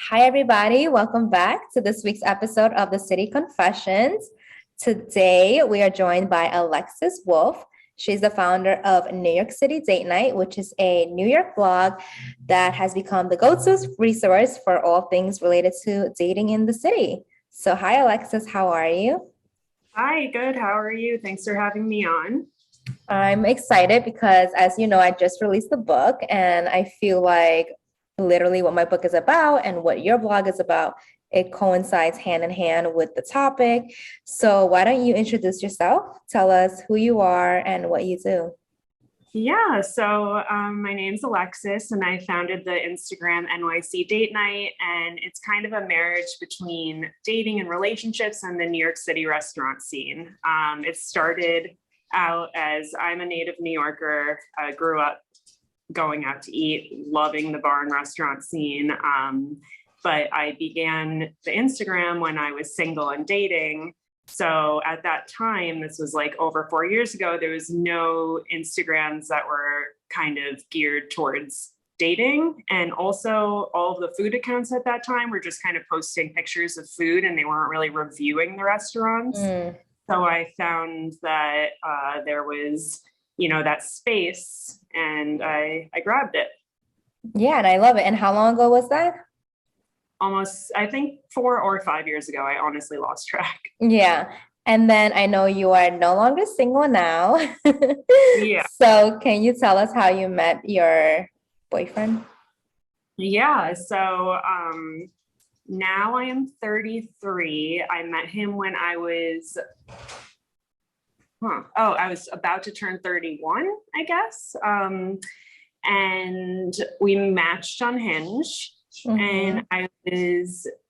Hi, everybody. Welcome back to this week's episode of the City Confessions. Today, we are joined by Alexis Wolfe. She's the founder of New York City Date Night, which is a New York blog that has become the go-to resource for all things related to dating in the city. So, hi, Alexis. How are you? Hi, good. How are you? Thanks for having me on. I'm excited because, as you know, I just released the book, and I feel like literally what my book is about and what your blog is about, it coincides hand in hand with the topic. So, why don't you introduce yourself? Tell us who you are and what you do. My name's Alexis, and I founded the Instagram NYCDateNite, and it's kind of a marriage between dating and relationships and the New York City restaurant scene. It started out as I'm a native New Yorker. I grew up going out to eat, loving the bar and restaurant scene. But I began the Instagram when I was single and dating. So at that time, this was like over 4 years ago, there was no Instagrams that were kind of geared towards dating. And also all of the food accounts at that time were just kind of posting pictures of food and they weren't really reviewing the restaurants. So I found that there was, that space and I grabbed it. Yeah, and I love it. And how long ago was that? Almost, I think 4 or 5 years ago. I honestly lost track. Yeah. And then I know you are no longer single now. Yeah. So, can you tell us how you met your boyfriend? Yeah. Now I am 33. I met him when I was, I was about to turn 31, I guess. And we matched on Hinge. And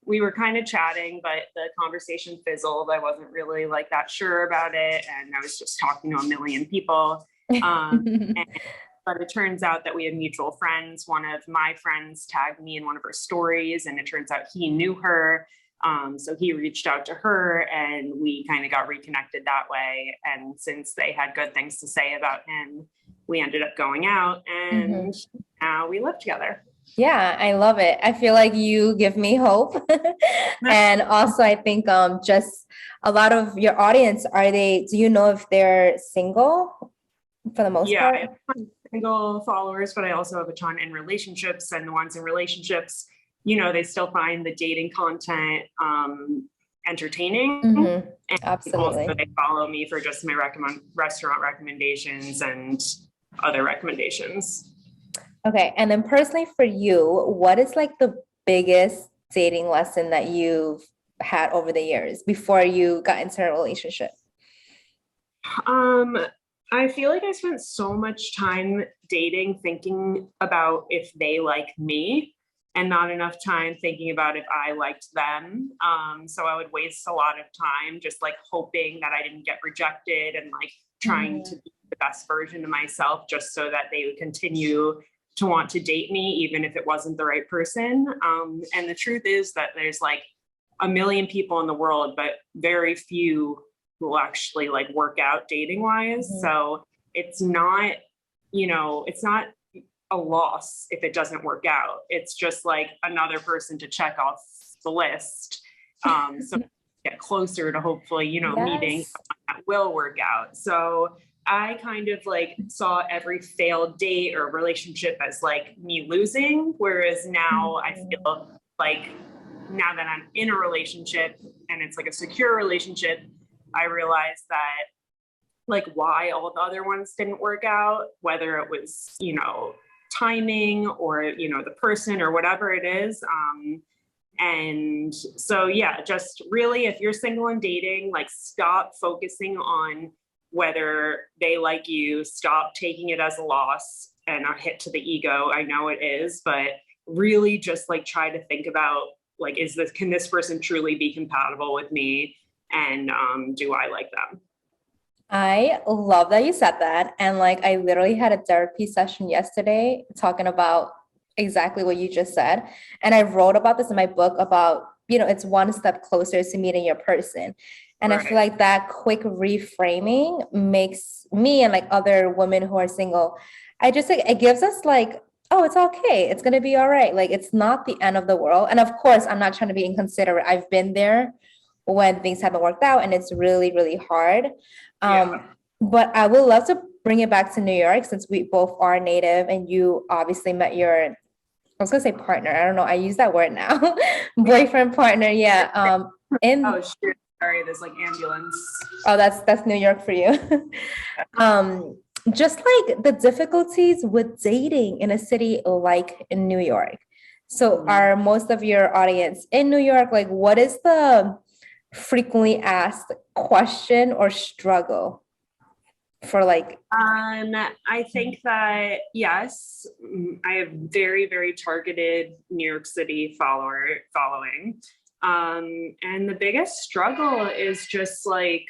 we were kind of chatting, but the conversation fizzled. I wasn't really like that sure about it. And I was just talking to a million people. But it turns out that we had mutual friends. One of my friends tagged me in one of her stories, and it turns out he knew her. So he reached out to her and we kind of got reconnected that way. And since they had good things to say about him, we ended up going out and now we live together. Yeah, I love it. I feel like you give me hope. And also I think just a lot of your audience, do you know if they're single for the most Yeah, part? I have a ton of single followers, but I also have a ton in relationships, and the ones in relationships, they still find the dating content entertaining. And Absolutely. also they follow me for just my restaurant recommendations and other recommendations. Okay. And then personally for you, what is like the biggest dating lesson that you've had over the years before you got into a relationship? I feel like I spent so much time dating thinking about if they like me and not enough time thinking about if I liked them. So I would waste a lot of time just like hoping that I didn't get rejected and like trying to be the best version of myself just so that they would continue to want to date me, even if it wasn't the right person. And the truth is that there's like a million people in the world, but very few who will actually like work out dating wise. So it's not, it's not a loss if it doesn't work out. It's just like another person to check off the list. So get closer to hopefully, meeting someone that will work out. So I kind of like saw every failed date or relationship as like me losing. Whereas now I feel like now that I'm in a relationship and it's like a secure relationship, I realize that like why all the other ones didn't work out, whether it was, timing or, the person or whatever it is. And so, yeah, just really, if you're single and dating, like stop focusing on whether they like you, stop taking it as a loss and a hit to the ego. I know it is, but really just like try to think about like, can this person truly be compatible with me? And do I like them? I love that you said that. And like, I literally had a therapy session yesterday talking about exactly what you just said. And I wrote about this in my book about, it's one step closer to meeting your person. And I feel like that quick reframing makes me and like other women who are single, I just like, it gives us like oh, it's okay. It's going to be all right. Like, it's not the end of the world. And of course, I'm not trying to be inconsiderate. I've been there when things haven't worked out and it's really, really hard. Yeah. But I would love to bring it back to New York since we both are native and you obviously met your, I was gonna say partner. I don't know. I use that word now. Boyfriend, partner. Yeah. In Oh, shit. Sorry, there's like ambulance. Oh, that's New York for you. Just like the difficulties with dating in a city like in New York. So are most of your audience in New York? Like, what is the frequently asked question or struggle for like, I think that yes, I have very, very targeted New York City following. And the biggest struggle is just like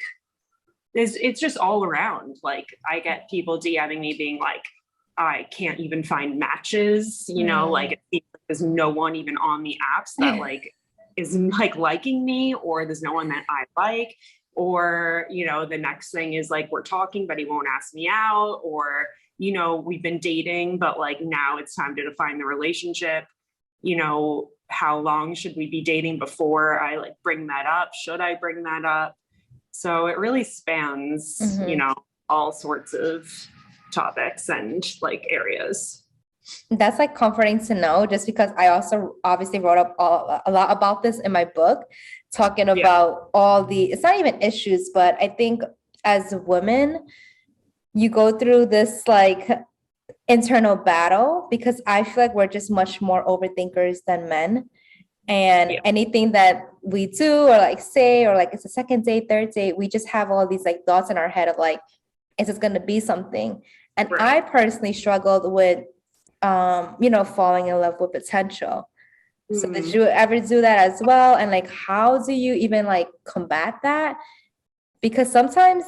it's just all around. Like I get people DMing me being like, I can't even find matches, like it seems like there's no one even on the apps that like is like liking me, or there's no one that I like, or the next thing is like we're talking but he won't ask me out, or we've been dating but like now it's time to define the relationship. How long should we be dating before I like bring that up? Should I bring that up? So it really spans, all sorts of topics and like areas. That's like comforting to know, just because I also obviously wrote up a lot about this in my book, talking about all the, it's not even issues, but I think as women, you go through this like internal battle because I feel like we're just much more overthinkers than men. And anything that we do or like say, or like it's a second date, third date, we just have all these like thoughts in our head of like, is this going to be something? And I personally struggled with, falling in love with potential. So did you ever do that as well? And like, how do you even like combat that? Because sometimes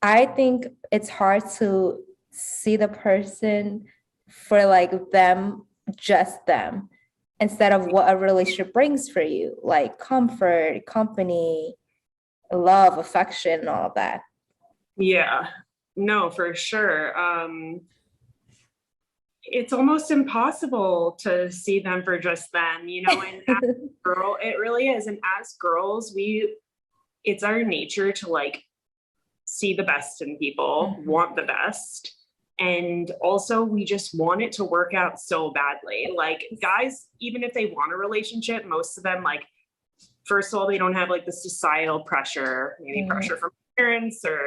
I think it's hard to see the person for like them, just them, instead of what a relationship brings for you, like comfort, company, love, affection, and all of that. Yeah, no, for sure. It's almost impossible to see them for just them, and as a girl, it really is. And as girls, it's our nature to like see the best in people, want the best. And also we just want it to work out so badly. Like guys, even if they want a relationship, most of them, like, first of all, they don't have like the societal pressure, maybe pressure from parents or,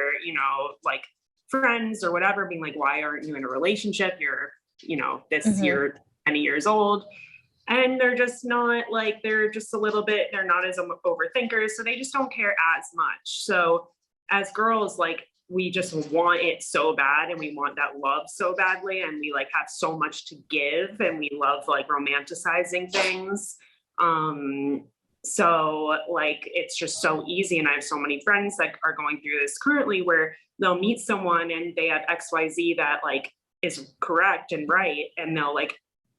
like friends or whatever, being like, why aren't you in a relationship? You're, you're 20 years old. And they're just not like, they're just a little bit, they're not as overthinkers. So they just don't care as much. So as girls, like, we just want it so bad and we want that love so badly. And we like have so much to give and we love like romanticizing things. So like, it's just so easy. And I have so many friends that are going through this currently where they'll meet someone and they have XYZ that like is correct and right. And they'll like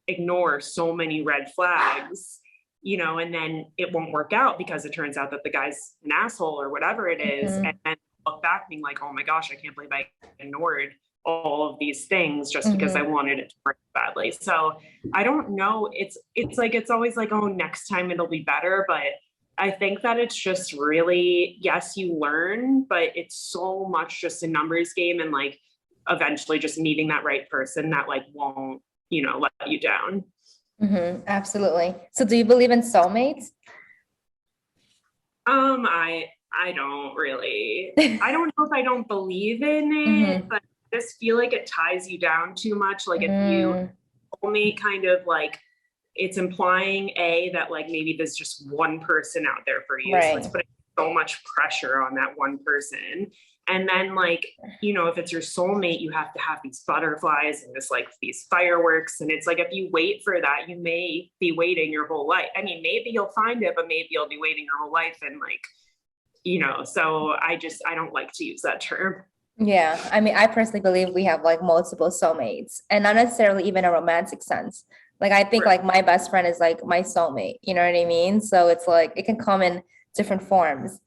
ignore so many red flags, and then it won't work out because it turns out that the guy's an asshole or whatever it is. And then look back being like, oh my gosh, I can't believe I ignored all of these things just because I wanted it to work badly. So I don't know. It's like, it's always like, oh, next time it'll be better. But I think that it's just really, yes, you learn, but it's so much just a numbers game and like eventually just meeting that right person that like won't, let you down. Absolutely. So do you believe in soulmates? I don't really, I don't know if I don't believe in it, but I just feel like it ties you down too much. Like if you only kind of like, it's implying that like maybe there's just one person out there for you. So it's putting so much pressure on that one person. And then like, if it's your soulmate, you have to have these butterflies and just like these fireworks. And it's like, if you wait for that, you may be waiting your whole life. I mean, maybe you'll find it, but maybe you'll be waiting your whole life. And like, so I don't like to use that term. Yeah. I mean, I personally believe we have like multiple soulmates and not necessarily even a romantic sense. Like, I think like my best friend is like my soulmate, you know what I mean? So it's like, it can come in different forms.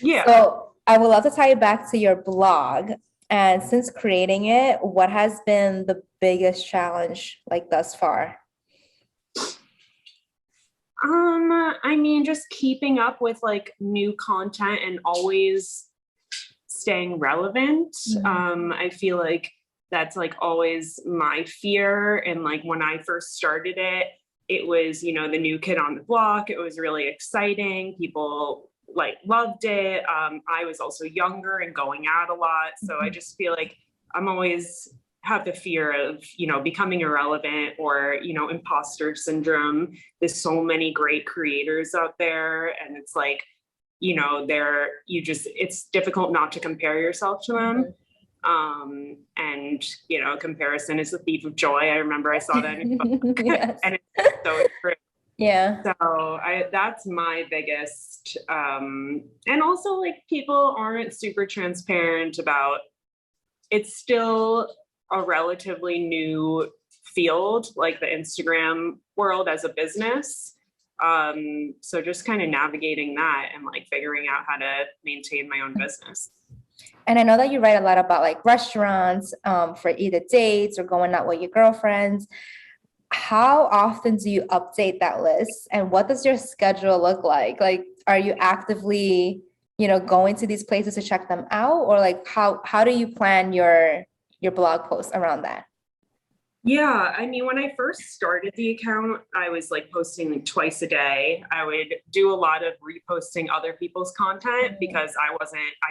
Yeah. So I would love to tie it back to your blog. And since creating it, what has been the biggest challenge like thus far? I mean, just keeping up with like new content and always staying relevant. I feel like that's like always my fear. And like when I first started it, it was, you know, the new kid on the block. It was really exciting. People like loved it. I was also younger and going out a lot. So I just feel like I'm always have the fear of, you know, becoming irrelevant or, you know, imposter syndrome. There's so many great creators out there. And it's like, you know, it's difficult not to compare yourself to them. And, you know, comparison is the thief of joy. I remember I saw that in book. Yes. And it's so true. Yeah. So that's my biggest, and also like people aren't super transparent about, it's still a relatively new field, like the Instagram world as a business. So just kind of navigating that and like figuring out how to maintain my own business. And I know that you write a lot about like restaurants for either dates or going out with your girlfriends. How often do you update that list? And what does your schedule look like? Like, are you actively, you know, going to these places to check them out? Or like how do you plan your blog posts around that? Yeah, I mean, when I first started the account, I was like posting like twice a day. I would do a lot of reposting other people's content because I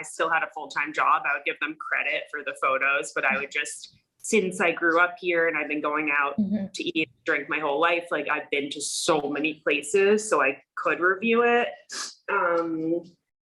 still had a full-time job. I would give them credit for the photos, but I would just, since I grew up here and I've been going out to eat and drink my whole life, like I've been to so many places, so I could review it.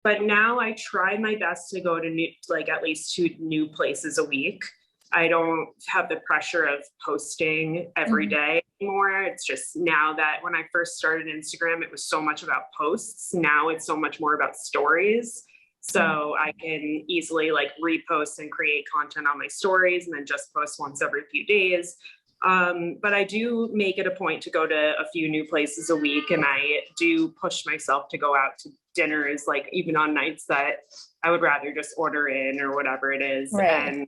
But now I try my best to go to like at least 2 new places a week. I don't have the pressure of posting every day anymore. It's just now that when I first started Instagram, it was so much about posts. Now it's so much more about stories. So I can easily like repost and create content on my stories and then just post once every few days. But I do make it a point to go to a few new places a week, and I do push myself to go out to dinners, like even on nights that I would rather just order in or whatever it is. Right. And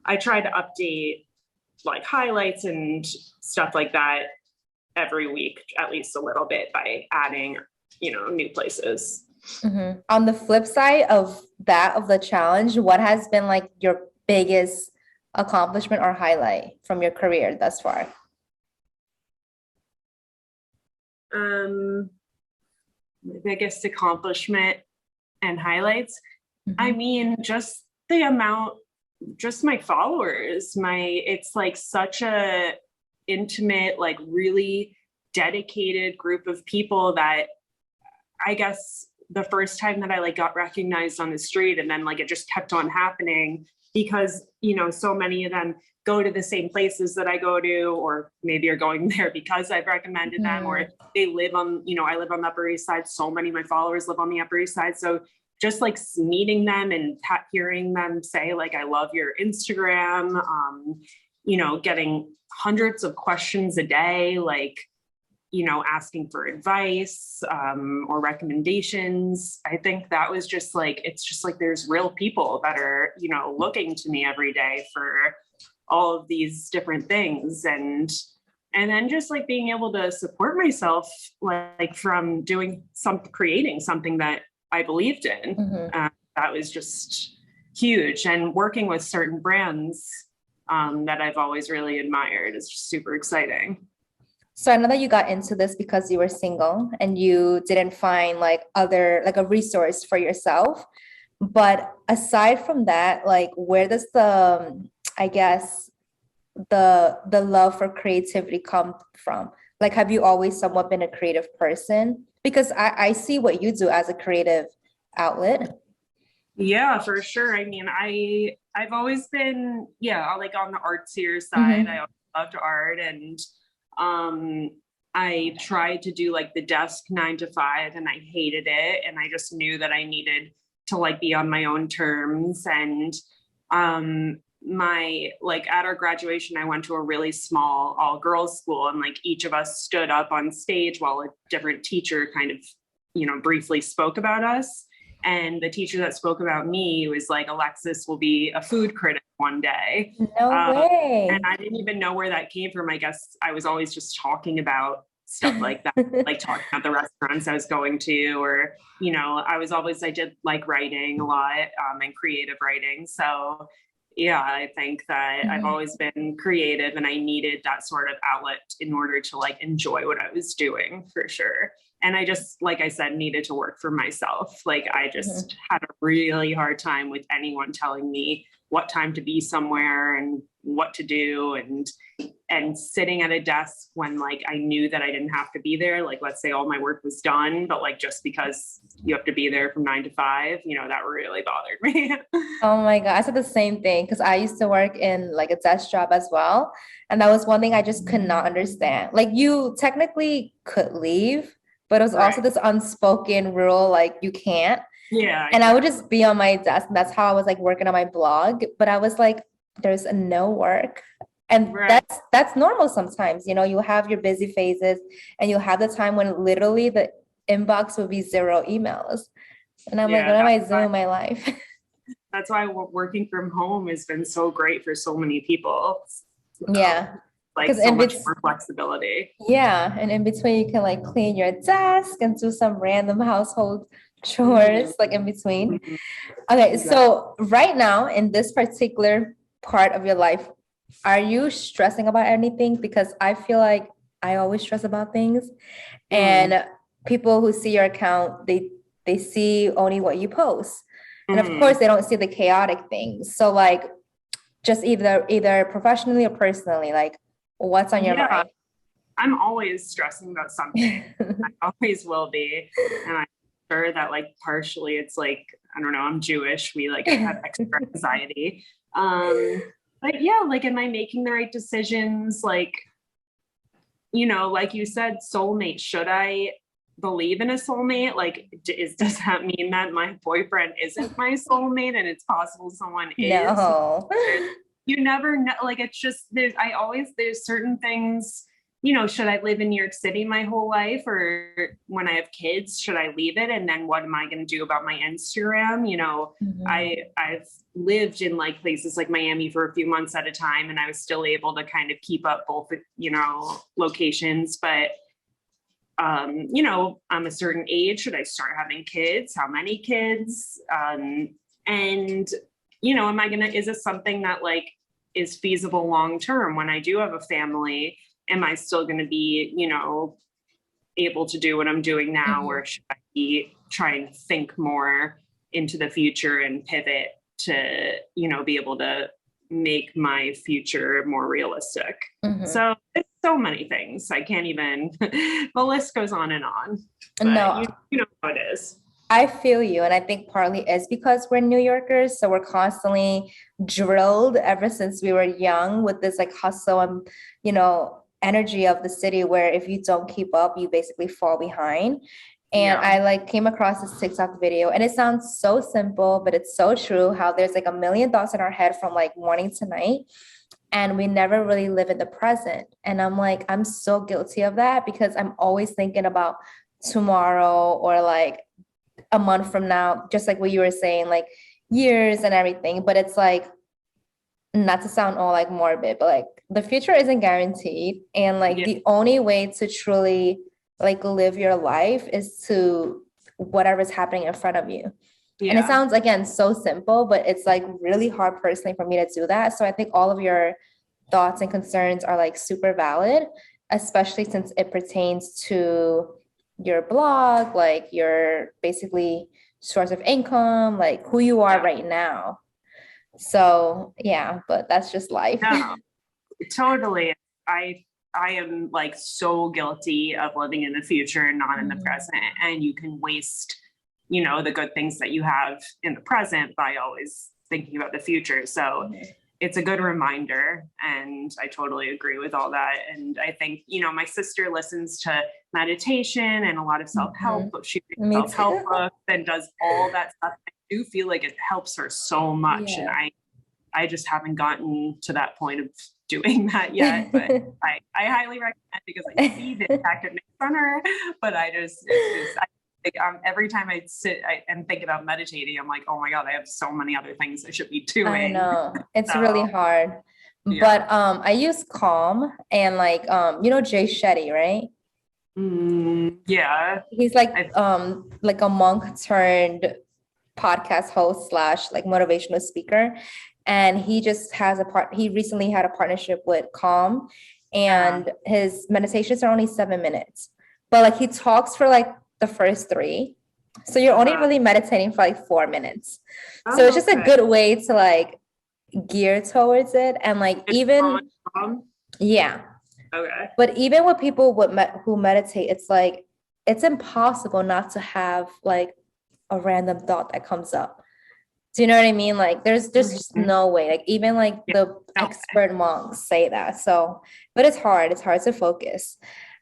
I try to update like highlights and stuff like that every week, at least a little bit, by adding, you know, new places. On the flip side of that, of the challenge, what has been like your biggest accomplishment or highlight from your career thus far? My biggest accomplishment and highlights. I mean, just the amount, just my followers, it's like such a intimate, like really dedicated group of people that I guess the first time that I like got recognized on the street, and then like it just kept on happening because, you know, so many of them go to the same places that I go to, or maybe are going there because I've recommended them, or they live on, you know, I live on the Upper East Side. So many of my followers live on the Upper East Side. So just like meeting them and hearing them say like, I love your Instagram, you know, getting hundreds of questions a day, like, you know, asking for advice or recommendations. I think that was just like, it's just like there's real people that are, you know, looking to me every day for all of these different things. And then just like being able to support myself, like from creating something that I believed in. That was just huge. And working with certain brands that I've always really admired is just super exciting. So I know that you got into this because you were single and you didn't find like a resource for yourself. But aside from that, like where does I guess the love for creativity come from? Like, have you always somewhat been a creative person? Because I see what you do as a creative outlet. Yeah, for sure. I mean, I've always been, like on the artsier side. I always loved art, and I tried to do like the desk 9 to 5, and I hated it. And I just knew that I needed to like be on my own terms. And at our graduation, I went to a really small all girls school, and like each of us stood up on stage while a different teacher kind of, you know, briefly spoke about us. And the teacher that spoke about me was like, Alexis will be a food critic one day. No way. And I didn't even know where that came from. I guess I was always just talking about stuff like that, like talking about the restaurants I was going to, or, you know, I did like writing a lot, and creative writing. So yeah, I think that I've always been creative and I needed that sort of outlet in order to like enjoy what I was doing, for sure. And I just, like I said, needed to work for myself. Like I just had a really hard time with anyone telling me what time to be somewhere and what to do, and sitting at a desk when like I knew that I didn't have to be there. Like, let's say all my work was done, but like just because you have to be there from 9 to 5, you know, that really bothered me. Oh my God, I said the same thing because I used to work in like a desk job as well. And that was one thing I just could not understand. Like you technically could leave, but it was also this unspoken rule, like you can't. Yeah. And I would just be on my desk. And that's how I was like working on my blog. But I was like, there's no work. And that's normal sometimes. You know, you have your busy phases and you have the time when literally the inbox would be 0 emails. And I'm like, what am I doing in my life? That's why working from home has been so great for so many people. Yeah. Like so much more flexibility. Yeah. And in between you can like clean your desk and do some random household chores like in between. Okay. So right now in this particular part of your life, are you stressing about anything? Because I feel like I always stress about things, and people who see your account, they see only what you post. And of course they don't see the chaotic things. So like just either professionally or personally, like what's on your mind? I'm always stressing about something. I always will be. And I'm sure that like partially it's like, I don't know, I'm Jewish. We like have extra anxiety. But yeah, like, am I making the right decisions? Like, you know, like you said, soulmate, should I believe in a soulmate? Like, does that mean that my boyfriend isn't my soulmate and it's possible someone is? No. You never know. Like, it's just, there's certain things, you know, should I live in New York City my whole life? Or when I have kids, should I leave it? And then what am I going to do about my Instagram? You know, I've lived in like places like Miami for a few months at a time, and I was still able to kind of keep up both, you know, locations. But, you know, I'm a certain age. Should I start having kids? How many kids? And, you know, is this something that like is feasible long-term when I do have a family? Am I still going to be, you know, able to do what I'm doing now, or should I be trying to think more into the future and pivot to, you know, be able to make my future more realistic? So it's so many things. I can't even, the list goes on and on. But no, you know how it is. I feel you. And I think partly is because we're New Yorkers. So we're constantly drilled ever since we were young with this like hustle and, you know, energy of the city where if you don't keep up, you basically fall behind. And I like came across this TikTok video, and it sounds so simple, but it's so true how there's like a million thoughts in our head from like morning to night, and we never really live in the present. And I'm like, I'm so guilty of that because I'm always thinking about tomorrow or like a month from now, just like what you were saying, like years and everything. But it's like, not to sound all like morbid, but like the future isn't guaranteed. And like the only way to truly like live your life is to whatever's happening in front of you. And it sounds, again, so simple, but it's like really hard personally for me to do that. So I think all of your thoughts and concerns are like super valid, especially since it pertains to your blog, like your basically source of income, like who you are right now. So yeah, but that's just life. No, totally. I am like so guilty of living in the future and not in the present. And you can waste, you know, the good things that you have in the present by always thinking about the future. So it's a good reminder. And I totally agree with all that. And I think, you know, my sister listens to meditation and a lot of self-help books. She reads self-help books and does all that stuff. I do feel like it helps her so much. And I just haven't gotten to that point of doing that yet, but I highly recommend, because I see the impact it makes on her, but I Like every time I sit and think about meditating, I'm like, oh my God, I have so many other things I should be doing. I know it's So, really hard. yeah. But I use Calm and like Jay Shetty, right? Yeah. He's like a monk turned podcast host slash like motivational speaker. And he just has he recently had a partnership with Calm, and his meditations are only 7 minutes. But like he talks for like the first three. So you're only really meditating for like 4 minutes. So it's just a good way to like gear towards it. And like even yeah. Okay. But even with people who meditate, it's like it's impossible not to have like a random thought that comes up. Do you know what I mean? Like there's just no way. Like even like the expert monks say that. So, but it's hard. It's hard to focus.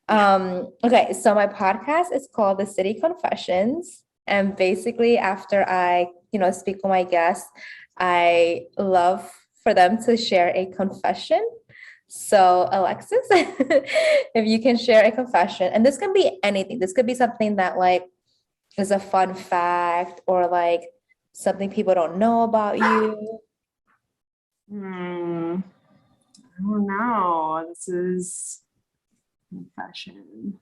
Okay, so my podcast is called The City Confessions. And basically after I, speak with my guests, I love for them to share a confession. So Alexis, if you can share a confession, and this can be anything. This could be something that like is a fun fact or like something people don't know about you. I don't know. This is confession.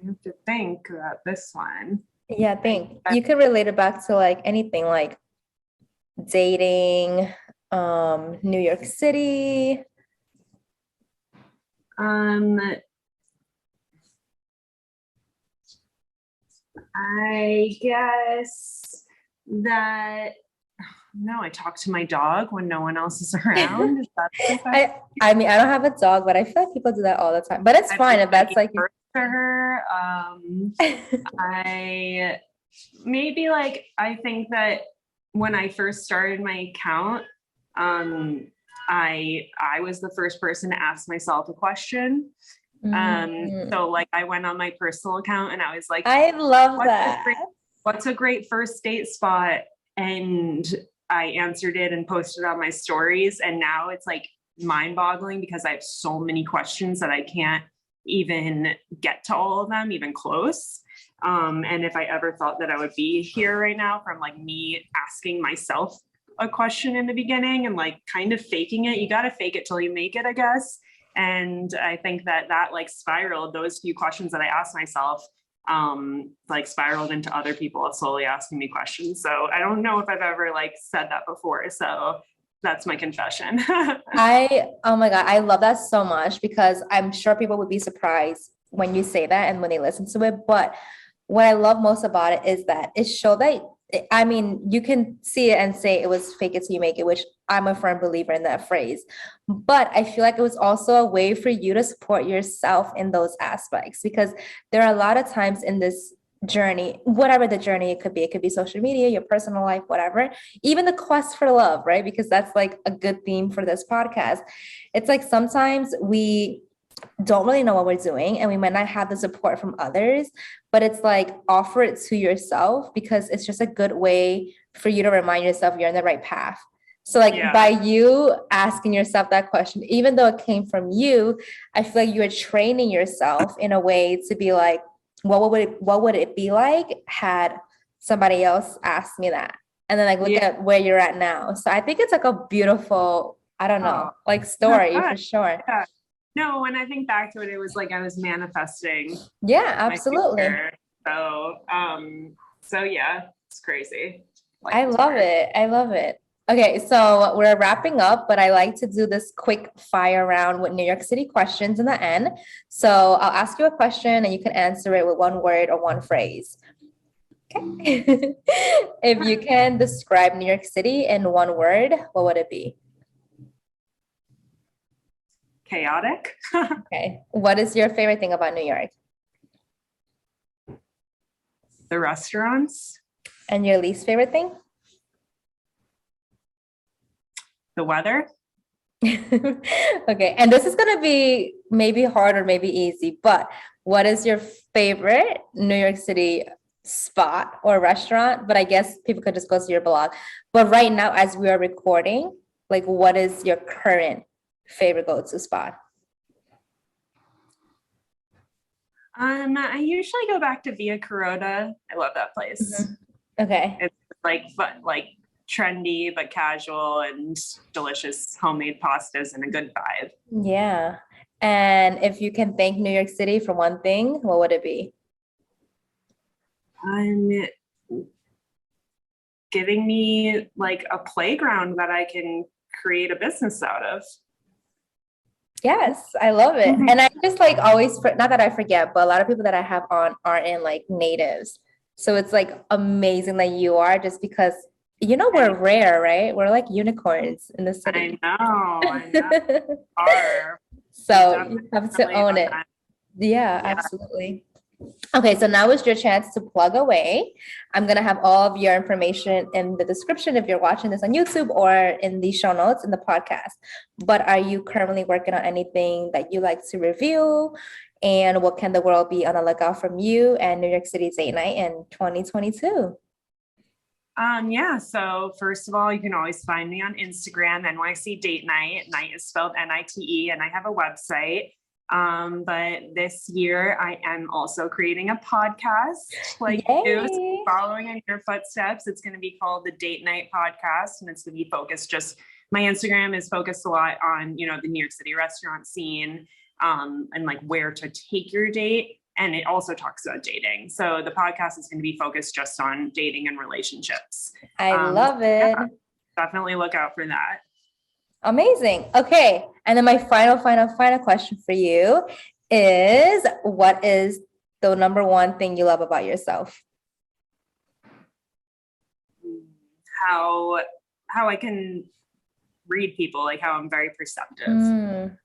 I have to think about this one. Yeah, think. You could relate it back to like anything like dating, New York City. I guess that I talk to my dog when no one else is around. Is that okay? I mean, I don't have a dog, but I feel like people do that all the time. But it's fine if that's like to her. I maybe like I think that when I first started my account, I was the first person to ask myself a question. So like I went on my personal account and I was like, I love that. What's a great first date spot? And I answered it and posted on my stories. And now it's like mind-boggling because I have so many questions that I can't even get to all of them, even close. And if I ever thought that I would be here right now from like me asking myself a question in the beginning and like kind of faking it, you got to fake it till you make it, I guess. And I think that like spiraled, those few questions that I asked myself, like spiraled into other people slowly asking me questions. So I don't know if I've ever like said that before. So that's my confession. Oh my God, I love that so much because I'm sure people would be surprised when you say that and when they listen to it. But what I love most about it is that it showed that, I mean, you can see it and say it was fake it till you make it, which I'm a firm believer in that phrase. But I feel like it was also a way for you to support yourself in those aspects, because there are a lot of times in this journey, whatever the journey it could be social media, your personal life, whatever, even the quest for love, right? Because that's like a good theme for this podcast. It's like sometimes we don't really know what we're doing and we might not have the support from others, but it's like offer it to yourself because it's just a good way for you to remind yourself you're on the right path. So like by you asking yourself that question, even though it came from you, I feel like you're training yourself in a way to be like, what would it be like had somebody else asked me that? And then like look at where you're at now. So I think it's like a beautiful, I don't know, like story for sure. Yeah. No, when I think back to it, it was like I was manifesting. Yeah, absolutely. So yeah, it's crazy. I love it. I love it. Okay, so we're wrapping up, but I like to do this quick fire round with New York City questions in the end. So I'll ask you a question and you can answer it with one word or one phrase. Okay. If you can describe New York City in one word, what would it be? Chaotic. Okay. What is your favorite thing about New York? The restaurants. And your least favorite thing? The weather. Okay. And this is going to be maybe hard or maybe easy, but what is your favorite New York City spot or restaurant? But I guess people could just go to your blog. But right now, as we are recording, like what is your current favorite go-to spot? I usually go back to Via Carota. I love that place. Okay. It's like fun, like trendy but casual and delicious homemade pastas and a good vibe. Yeah. And if you can thank New York City for one thing, what would it be? I'm giving me like a playground that I can create a business out of. Yes, I love it. And I just like always, not that I forget, but a lot of people that I have on are in like natives. So it's like amazing that you are just because, we're rare, right? We're like unicorns in the city. I know. Are. So you have to own it. That. Yeah, absolutely. Okay, so now is your chance to plug away. I'm going to have all of your information in the description if you're watching this on YouTube or in the show notes in the podcast. But are you currently working on anything that you like to review? And what can the world be on the lookout from you and New York City Date Night in 2022? Yeah, so first of all, you can always find me on Instagram, NYCDateNite. Night is spelled Nite, and I have a website. But this year I am also creating a podcast like you, so following in your footsteps. It's going to be called the Date Night Podcast, and it's going to be focused my Instagram is focused a lot on, the New York City restaurant scene, and like where to take your date. And it also talks about dating. So the podcast is going to be focused just on dating and relationships. I love it. Yeah, definitely look out for that. Amazing. Okay. And then my final question for you is, what is the number one thing you love about yourself? How I can read people, like how I'm very perceptive. And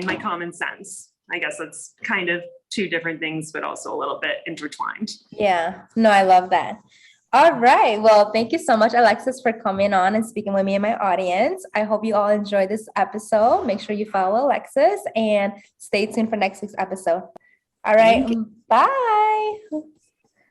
my common sense. I guess that's kind of two different things, but also a little bit intertwined. Yeah. No, I love that. All right. Well, thank you so much, Alexis, for coming on and speaking with me and my audience. I hope you all enjoyed this episode. Make sure you follow Alexis and stay tuned for next week's episode. All right. Bye.